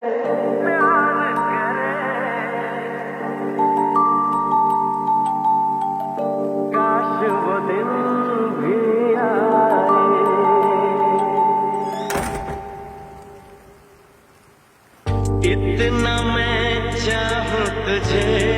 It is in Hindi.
काश वो दिन भी आए। इतना मैं चाहूं तुझे